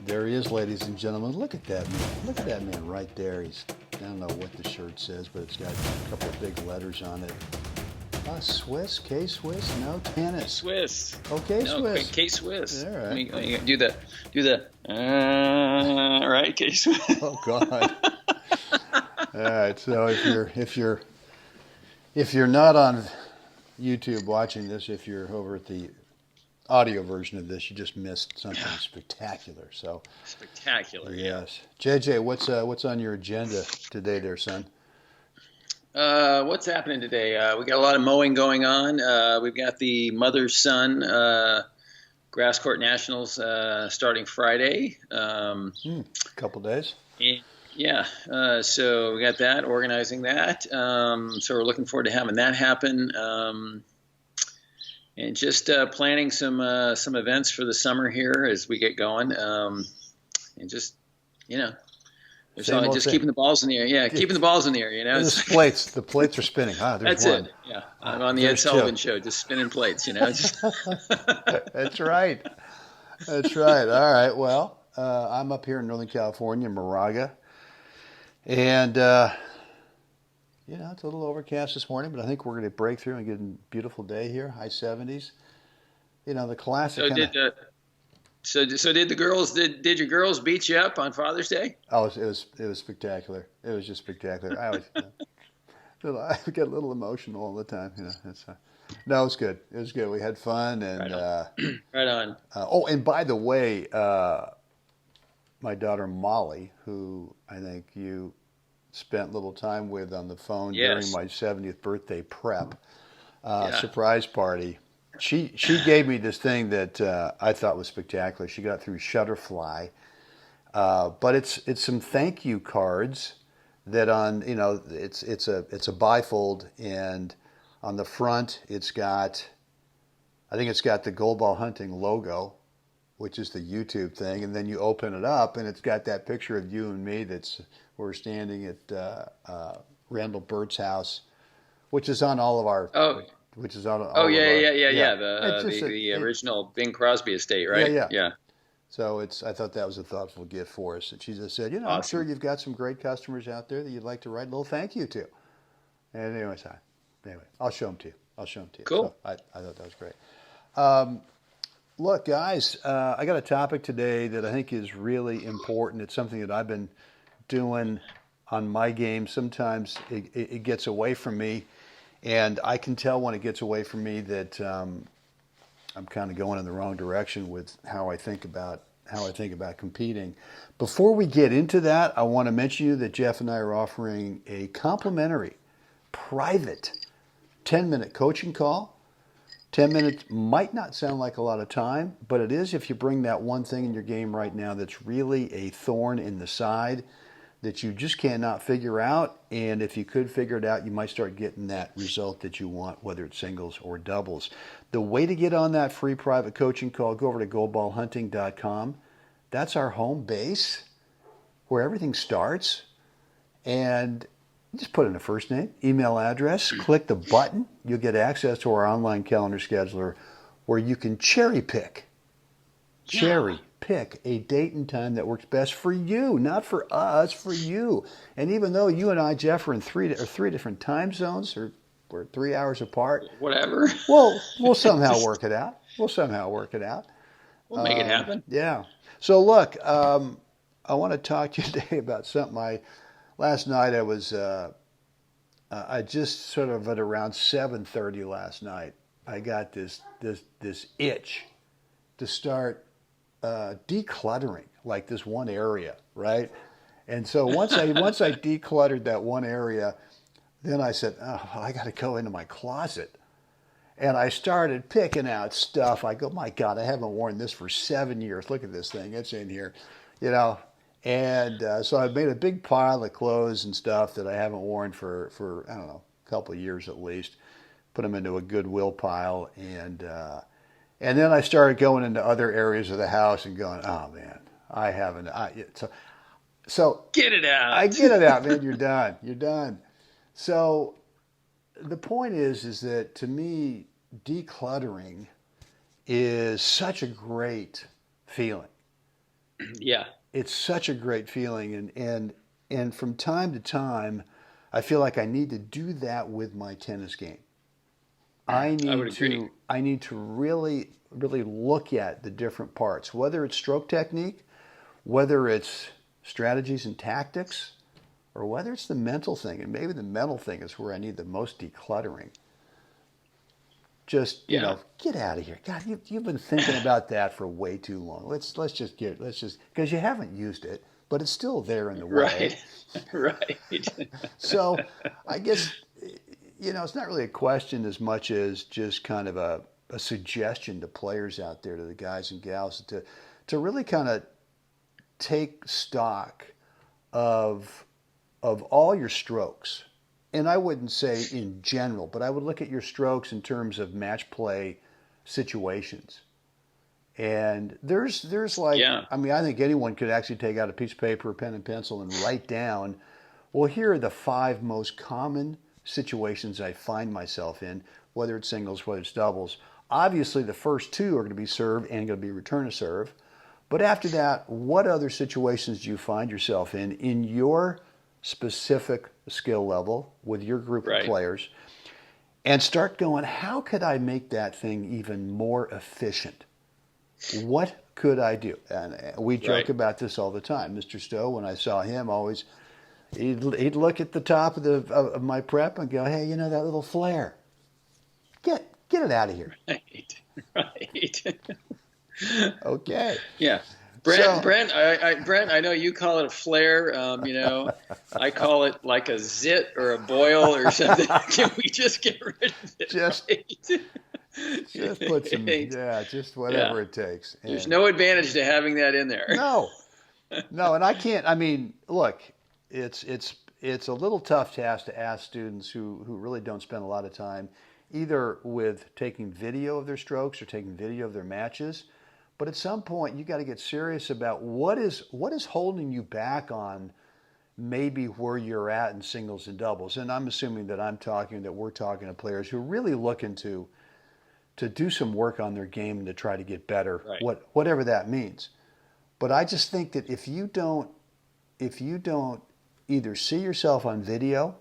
There he is, ladies and gentlemen. Look at that man. Look at that man right there. I don't know what the shirt says, but it's got a couple of big letters on it. Swiss? K-Swiss? No, tennis. Swiss. Okay, No, Swiss. K-Swiss. All right. Do right, K-Swiss. Oh, God. All right, so if you're not on YouTube watching this, if you're over at the audio version of this, you just missed something spectacular. So spectacular. Yes. JJ, what's on your agenda today there, son? What's happening today? We got a lot of mowing going on. We've got the mother-son grass court nationals starting Friday. Couple days. Yeah. So we got that, organizing that. So we're looking forward to having that happen. And just planning some events for the summer here as we get going. And just, keeping the balls in the air. Yeah, keeping the balls in the air, The plates are spinning. There's That's one. it. Yeah, I'm on the Ed Sullivan Show, just spinning plates, That's right. That's right. All right. Well, I'm up here in Northern California, Moraga. And, it's a little overcast this morning, but I think we're going to break through and get a beautiful day here, high 70s. The classic. So did the girls? Did your girls beat you up on Father's Day? Oh, it was spectacular. It was just spectacular. I get a little emotional all the time. No, it was good. It was good. We had fun and right on. And by the way, my daughter Molly, who I think you spent a little time with on the phone during my 70th birthday prep surprise party. She gave me this thing that I thought was spectacular. She got through Shutterfly, but it's some thank you cards that it's a bifold, and on the front I think it's got the Gold Ball Hunting logo, which is the YouTube thing, and then you open it up and it's got that picture of you and me we're standing at Randall Bird's house, which is on all of our. Which is on. The original Bing Crosby estate, right? Yeah. So I thought that was a thoughtful gift for us. And she just said, awesome. I'm sure you've got some great customers out there that you'd like to write a little thank you to. And anyway, I'll show them to you. Cool. So I thought that was great. Look, guys, I got a topic today that I think is really important. It's something that I've been doing on my game. Sometimes it gets away from me, and I can tell when it gets away from me that I'm kind of going in the wrong direction with how I think about competing. Before we get into that, I want to mention to you that Jeff and I are offering a complimentary, private 10-minute coaching call. 10 minutes might not sound like a lot of time, but it is if you bring that one thing in your game right now that's really a thorn in the side that you just cannot figure out. And if you could figure it out, you might start getting that result that you want, whether it's singles or doubles. The way to get on that free private coaching call, go over to goldballhunting.com. That's our home base where everything starts. And just put in a first name, email address, click the button. You'll get access to our online calendar scheduler where you can cherry pick a date and time that works best for you, not for us, for you. And even though you and I, Jeff, are in three different time zones, or we're 3 hours apart, whatever. We'll somehow work it out. We'll We'll make it happen. Yeah. So look, I want to talk to you today about something. Last night I was, I just sort of at around 7:30 last night, I got this itch to start decluttering like this one area, right? And so once I decluttered that one area, then I said, I got to go into my closet. And I started picking out stuff. I go, my God, I haven't worn this for 7 years. Look at this thing. It's in here, And so I made a big pile of clothes and stuff that I haven't worn for I don't know, a couple of years at least. Put them into a Goodwill pile, and then I started going into other areas of the house and going, oh man, I haven't. So get it out. I get it out, man. You're done. You're done. So the point is that to me, decluttering is such a great feeling. Yeah. It's such a great feeling, and from time to time, I feel like I need to do that with my tennis game. I would agree. I need to really look at the different parts, whether it's stroke technique, whether it's strategies and tactics, or whether it's the mental thing. And maybe the mental thing is where I need the most decluttering. Just, Yeah. get out of here. God, you've been thinking about that for way too long. Let's just because you haven't used it, but it's still there in the way. Right. Right. So I guess, it's not really a question as much as just kind of a suggestion to players out there, to the guys and gals, to really kind of take stock of all your strokes. And I wouldn't say in general, but I would look at your strokes in terms of match play situations. And there's like, Yeah. I mean, I think anyone could actually take out a piece of paper, a pen and pencil, and write down, well, here are the 5 most common situations I find myself in, whether it's singles, whether it's doubles. Obviously, the first 2 are going to be serve and going to be return to serve. But after that, what other situations do you find yourself in your specific skill level with your group of Right. players? And start going, how could I make that thing even more efficient? What could I do? And we joke Right. about this all the time. Mr. Stowe, when I saw him, always he'd look at the top of my prep and go, hey, that little flare, get it out of here. Right. Right. Okay. Yeah. So Brent, I know you call it a flare. I call it like a zit or a boil or something. Can we just get rid of it? just Right? just put some, just whatever Yeah. it takes. There's And no advantage to having that in there. no, no, and I can't. I mean, look, it's a little tough task to ask students who really don't spend a lot of time either with taking video of their strokes or taking video of their matches. But at some point, you got to get serious about what is holding you back on maybe where you're at in singles and doubles. And I'm assuming that we're talking to players who are really looking to do some work on their game and to try to get better, Right. whatever that means. But I just think that if you don't either see yourself on video,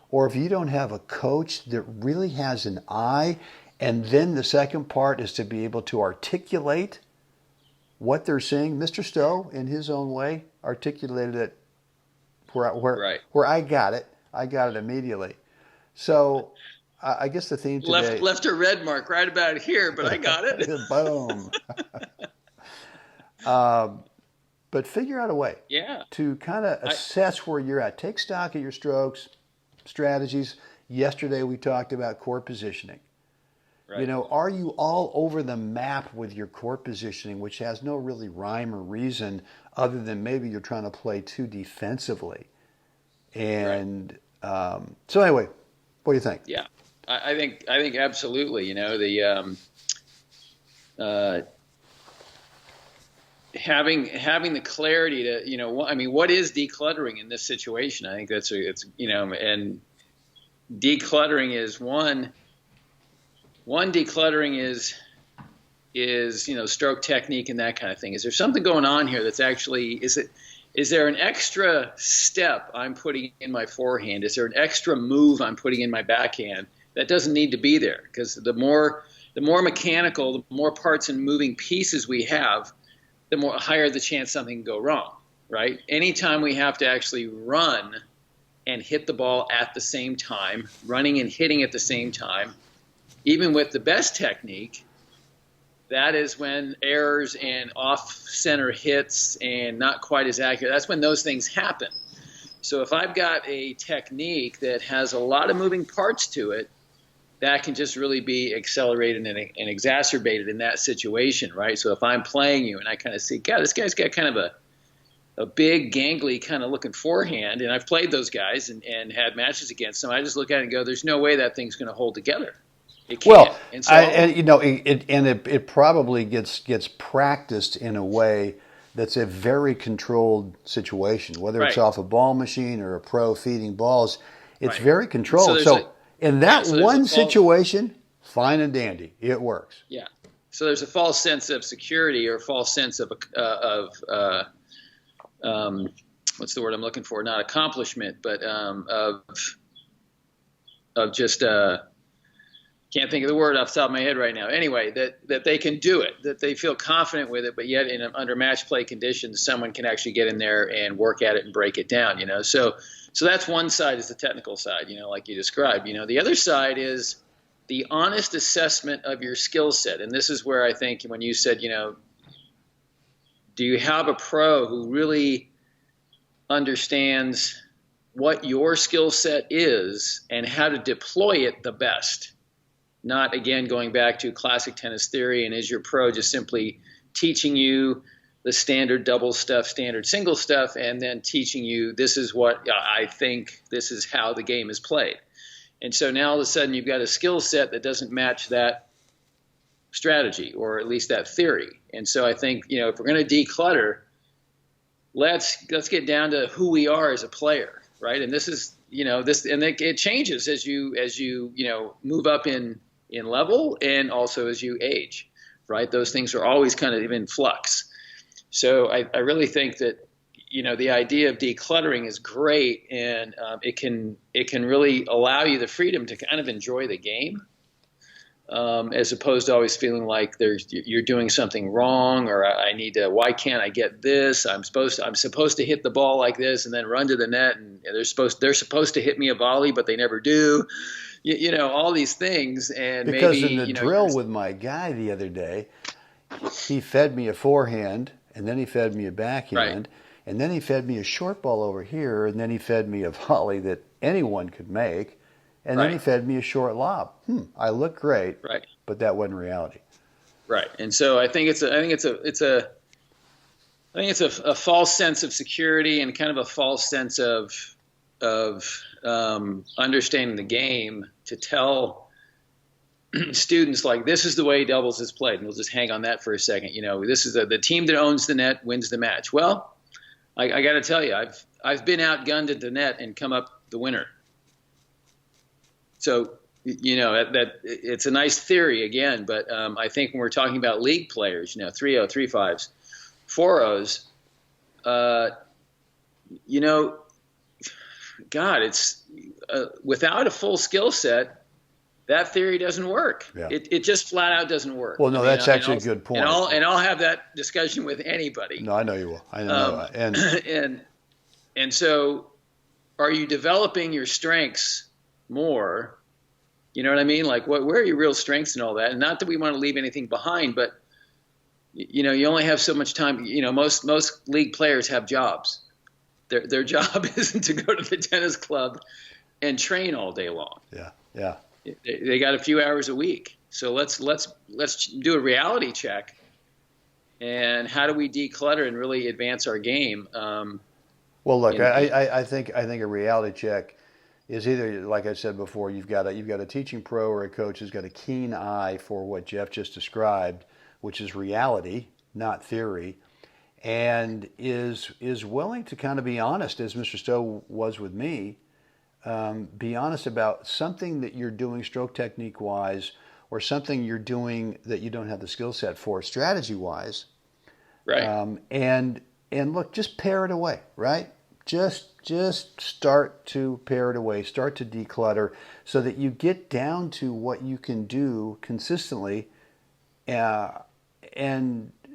or if you don't have a coach that really has an eye, and then the second part is to be able to articulate what they're seeing. Mr. Stowe, in his own way, articulated it Right. where I got it. I got it immediately. So I guess the theme today. Left a red mark right about here, but I got it. Boom. But figure out a way Yeah. to kind of assess where you're at. Take stock of your strokes, strategies. Yesterday we talked about court positioning. Right. Are you all over the map with your court positioning, which has no really rhyme or reason other than maybe you're trying to play too defensively? And so anyway, what do you think? Yeah. I think absolutely. Having the clarity to, I mean, what is decluttering in this situation? I think and decluttering is one decluttering is stroke technique and that kind of thing. Is there something going on here that's actually, is there an extra step I'm putting in my forehand? Is there an extra move I'm putting in my backhand that doesn't need to be there? Because the more mechanical, the more parts and moving pieces we have, the more higher the chance something can go wrong, right? Anytime we have to actually run and hit the ball at the same time, running and hitting at the same time, even with the best technique, that is when errors and off-center hits and not quite as accurate, that's when those things happen. So if I've got a technique that has a lot of moving parts to it, that can just really be accelerated and exacerbated in that situation, right? So if I'm playing you and I kind of see, God, this guy's got kind of a big, gangly kind of looking forehand, and I've played those guys and had matches against them, I just look at it and go, there's no way that thing's going to hold together. It can't. Well, and so, it probably gets practiced in a way that's a very controlled situation, whether it's Right. off a ball machine or a pro feeding balls. It's Right. very controlled. So So in that so there's one a fault. situation, fine and dandy, it works. Yeah. there's a false sense of security or a false sense of what's the word I'm looking for? Not accomplishment, but of just can't think of the word off the top of my head right now. Anyway, that they can do it, that they feel confident with it, but yet under match play conditions, someone can actually get in there and work at it and break it down. So that's one side, is the technical side, like you described. The other side is the honest assessment of your skill set, and this is where I think when you said, do you have a pro who really understands what your skill set is and how to deploy it the best? Not, again, going back to classic tennis theory, and is your pro just simply teaching you the standard double stuff, standard single stuff, and then teaching you this is what I think, this is how the game is played. And so now all of a sudden you've got a skill set that doesn't match that strategy, or at least that theory. And so I think, if we're going to declutter, let's get down to who we are as a player, right? And this is, and it changes as you move up in level, and also as you age, right? Those things are always kind of in flux. So I really think that, the idea of decluttering is great, and it can really allow you the freedom to kind of enjoy the game, as opposed to always feeling like you're doing something wrong, or I need to, why can't I get this? I'm supposed to hit the ball like this and then run to the net, and they're supposed to hit me a volley, but they never do. All these things. And because maybe, in the drill with my guy the other day, he fed me a forehand, and then he fed me a backhand, right, and then he fed me a short ball over here, and then he fed me a volley that anyone could make, and then he fed me a short lob. I look great, right, but that wasn't reality. Right. And so I think it's a false sense of security, and kind of a false sense of understanding the game, to tell students, like, this is the way doubles is played. And we'll just hang on that for a second. This is the team that owns the net wins the match. Well, I got to tell you, I've been outgunned at the net and come up the winner. So, that it's a nice theory again, but I think when we're talking about league players, 3-0, 3-5s, 4-0s, God, it's without a full skill set, that theory doesn't work. Yeah. It just flat out doesn't work. Well, no, that's actually a good point. And I'll have that discussion with anybody. No, I know you will. I know. And so, are you developing your strengths more? You know what I mean? Like, where are your real strengths and all that? And not that we want to leave anything behind, but you only have so much time. Most league players have jobs. Their job isn't to go to the tennis club and train all day long. Yeah. They got a few hours a week. So let's do a reality check. And how do we declutter and really advance our game? Well, look, I think a reality check is either, like I said before, you've got a teaching pro or a coach who's got a keen eye for what Jeff just described, which is reality, not theory, and is willing to kind of be honest, as Mr. Stowe was with me. Be honest about something that you're doing stroke technique wise, or something you're doing that you don't have the skill set for strategy wise. Right. And look, just pare it away, right? Just start to pare it away, start to declutter, so that you get down to what you can do consistently, and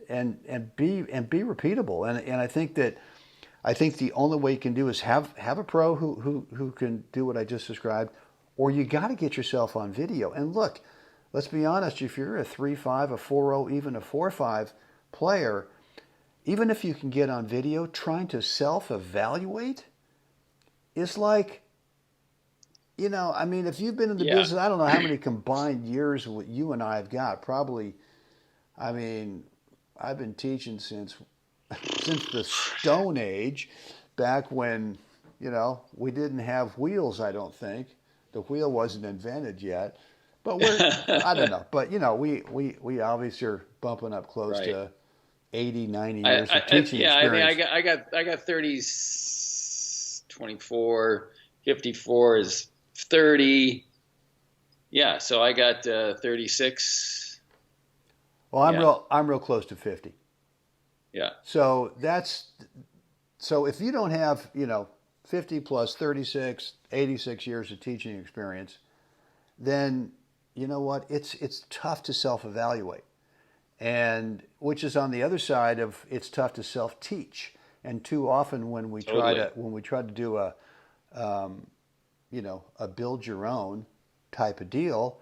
be repeatable. And I think the only way you can do is have a pro who can do what I just described, or you got to get yourself on video. And look, let's be honest, if you're a 3-5, a 4-0, even a 4-5 player, even if you can get on video, trying to self-evaluate is like, if you've been in the business, I don't know how many combined years you and I have got. Probably, I've been teaching since the Stone Age, back when, we didn't have wheels, I don't think. The wheel wasn't invented yet. But I don't know. But, we obviously are bumping up close to 80, 90 years of teaching experience. I got 30, 24, 54 is 30. Yeah, so I got 36. Well, Yeah. I'm real close to 50. Yeah. So so if you don't have, 50 plus 36, 86 years of teaching experience, then you know what? It's tough to self-evaluate. And which is on the other side of it's tough to self-teach. And too often when we Totally. try to do a build your own type of deal,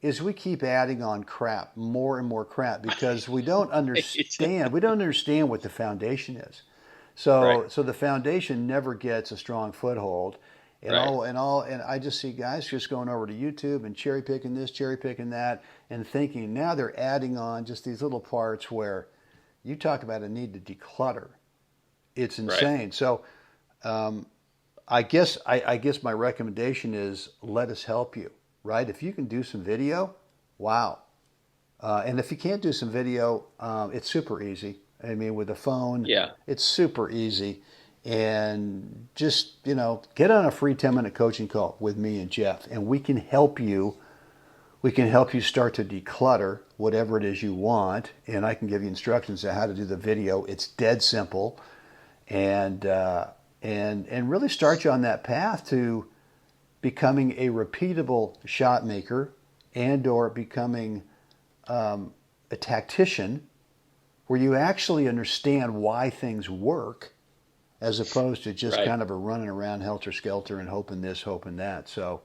is we keep adding on crap, more and more crap, because we don't understand what the foundation is. Right. So the foundation never gets a strong foothold. Right. And I just see guys just going over to YouTube and cherry picking this, cherry picking that, and thinking now they're adding on just these little parts where you talk about a need to declutter. It's Right. insane. So I guess my recommendation is let us help you, right? If you can do some video, wow. And if you can't do some video, it's super easy. I mean, with a phone, Yeah. it's super easy. And just, get on a free 10-minute coaching call with me and Jeff, and we can help you. We can help you start to declutter whatever it is you want, and I can give you instructions on how to do the video. It's dead simple, and really start you on that path to becoming a repeatable shot maker and/or becoming a tactician where you actually understand why things work as opposed to just Right. kind of a running around helter-skelter and hoping this, hoping that. So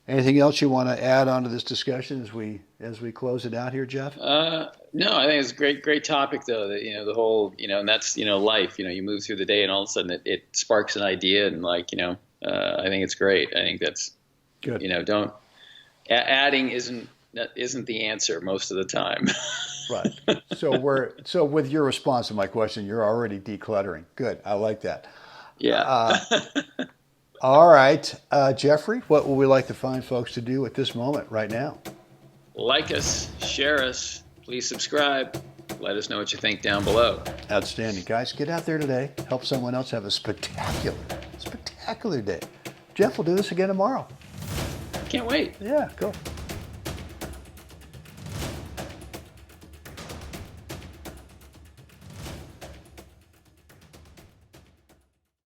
anything else you want to add onto this discussion as we close it out here, Jeff? No, I think it's a great topic though. That the whole and that's life. You move through the day and all of a sudden it sparks an idea and I think it's great. I think that's Good. Don't adding isn't the answer most of the time. Right. So with your response to my question, you're already decluttering. Good. I like that. Yeah. All right, Jeffrey, what would we like to find folks to do at this moment right now? Like us, share us, please subscribe. Let us know what you think down below. Outstanding. Guys, get out there today. Help someone else have a spectacular day. Jeff will do this again tomorrow. Can't wait. Yeah, cool.